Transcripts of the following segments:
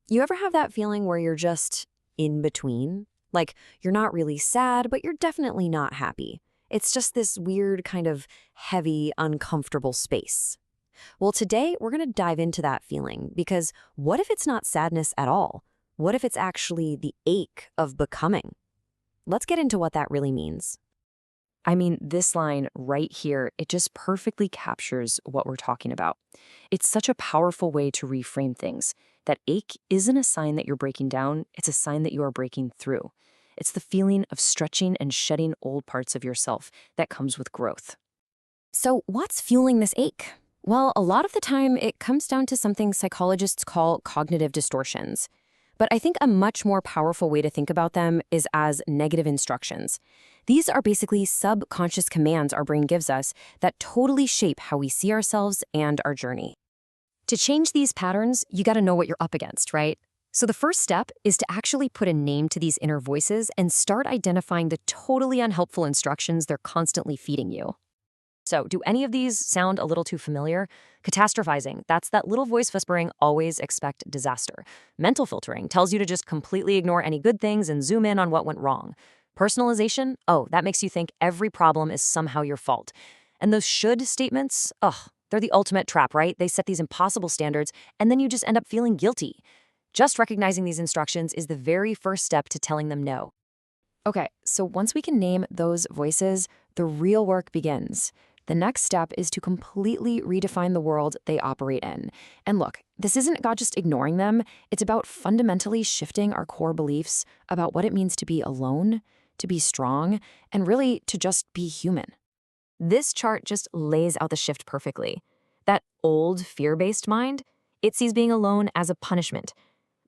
You ever have that feeling where you're just in between? Like, you're not really sad, but you're definitely not happy. It's just this weird kind of heavy, uncomfortable space. Well, today we're going to dive into that feeling because what if it's not sadness at all? What if it's actually the ache of becoming? Let's get into what that really means. I mean, this line right here, it just perfectly captures what we're talking about. It's such a powerful way to reframe things. That ache isn't a sign that you're breaking down, it's a sign that you are breaking through. It's the feeling of stretching and shedding old parts of yourself that comes with growth. So, what's fueling this ache? Well, a lot of the time it comes down to something psychologists call cognitive distortions. But I think a much more powerful way to think about them is as negative instructions. These are basically subconscious commands our brain gives us that totally shape how we see ourselves and our journey. To change these patterns, you got to know what you're up against, right? So the first step is to actually put a name to these inner voices and start identifying the totally unhelpful instructions they're constantly feeding you. So, do any of these sound a little too familiar? Catastrophizing, that's that little voice whispering, always expect disaster. Mental filtering tells you to just completely ignore any good things and zoom in on what went wrong. Personalization, oh, that makes you think every problem is somehow your fault. And those should statements, ugh, they're the ultimate trap, right? They set these impossible standards, and then you just end up feeling guilty. Just recognizing these instructions is the very first step to telling them no. Okay, so once we can name those voices, the real work begins. The next step is to completely redefine the world they operate in. And look, this isn't about just ignoring them, it's about fundamentally shifting our core beliefs about what it means to be alone, to be strong, and really to just be human. This chart just lays out the shift perfectly. That old fear-based mind, it sees being alone as a punishment.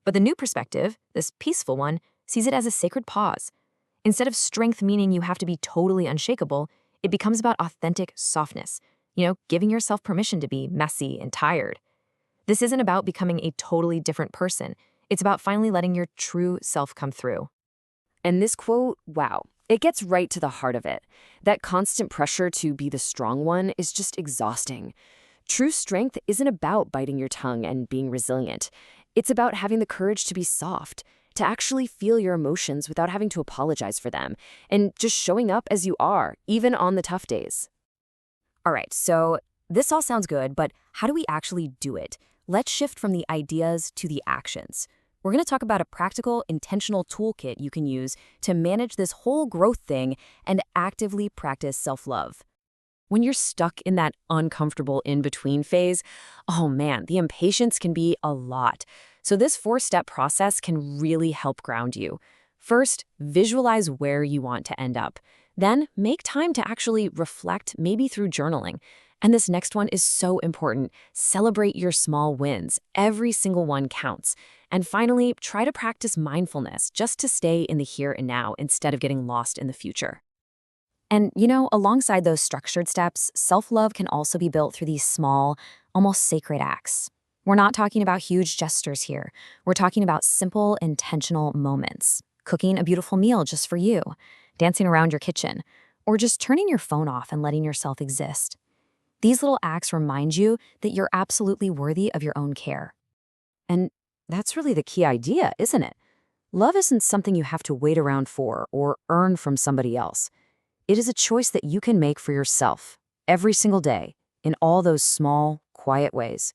But the new perspective, this peaceful one, sees it as a sacred pause. Instead of strength meaning you have to be totally unshakable, it becomes about authentic softness, giving yourself permission to be messy and tired. This isn't about becoming a totally different person. It's about finally letting your true self come through. And this quote, wow, it gets right to the heart of it. That constant pressure to be the strong one is just exhausting. True strength isn't about biting your tongue and being resilient. It's about having the courage to be soft, to actually feel your emotions without having to apologize for them, and just showing up as you are, even on the tough days. All right, so this all sounds good, but how do we actually do it? Let's shift from the ideas to the actions. We're going to talk about a practical, intentional toolkit you can use to manage this whole growth thing and actively practice self-love. When you're stuck in that uncomfortable in-between phase, oh man, the impatience can be a lot. So this 4-step process can really help ground you. First, visualize where you want to end up. Then, make time to actually reflect, maybe through journaling. And this next one is so important. Celebrate your small wins. Every single one counts. And finally, try to practice mindfulness just to stay in the here and now instead of getting lost in the future. And, alongside those structured steps, self-love can also be built through these small, almost sacred acts. We're not talking about huge gestures here. We're talking about simple, intentional moments. Cooking a beautiful meal just for you, dancing around your kitchen, or just turning your phone off and letting yourself exist. These little acts remind you that you're absolutely worthy of your own care. And that's really the key idea, isn't it? Love isn't something you have to wait around for or earn from somebody else. It is a choice that you can make for yourself every single day in all those small, quiet ways.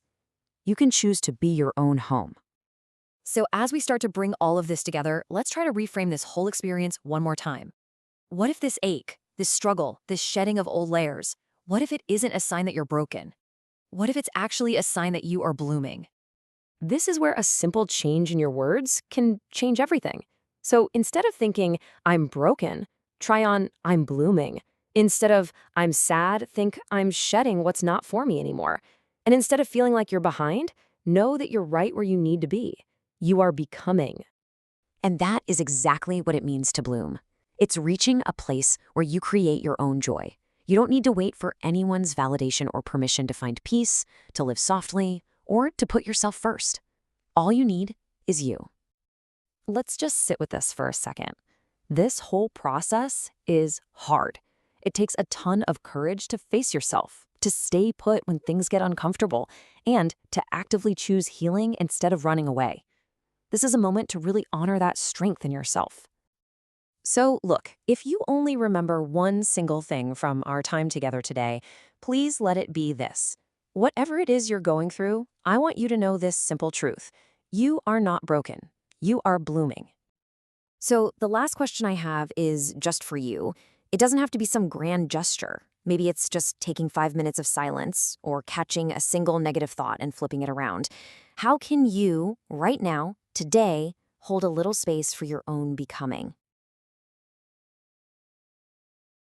You can choose to be your own home. So as we start to bring all of this together, let's try to reframe this whole experience one more time. What if this ache, this struggle, this shedding of old layers, what if it isn't a sign that you're broken? What if it's actually a sign that you are blooming? This is where a simple change in your words can change everything. So instead of thinking, I'm broken, try on, I'm blooming. Instead of, I'm sad, think, I'm shedding what's not for me anymore. And instead of feeling like you're behind, know that you're right where you need to be. You are becoming. And that is exactly what it means to bloom. It's reaching a place where you create your own joy. You don't need to wait for anyone's validation or permission to find peace, to live softly, or to put yourself first. All you need is you. Let's just sit with this for a second. This whole process is hard. It takes a ton of courage to face yourself, to stay put when things get uncomfortable, and to actively choose healing instead of running away. This is a moment to really honor that strength in yourself. So, look, if you only remember one single thing from our time together today, please let it be this. Whatever it is you're going through, I want you to know this simple truth. You are not broken. You are blooming. So, the last question I have is just for you. It doesn't have to be some grand gesture. Maybe it's just taking 5 minutes of silence or catching a single negative thought and flipping it around. How can you, right now, today, hold a little space for your own becoming?